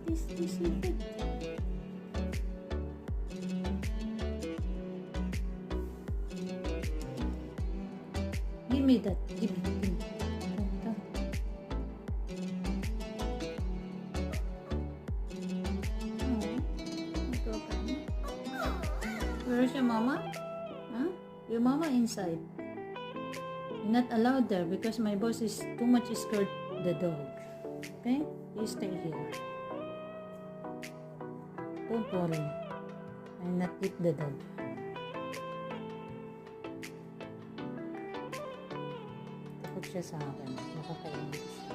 this little. Give me that. Give me. Come. Where's your mama? Huh? Your mama inside. You're not allowed there because my boss is too much scared the dog. Okay? You stay here. Don't worry. I'll not eat the dog. Takot siya sa akin. Nakakainis.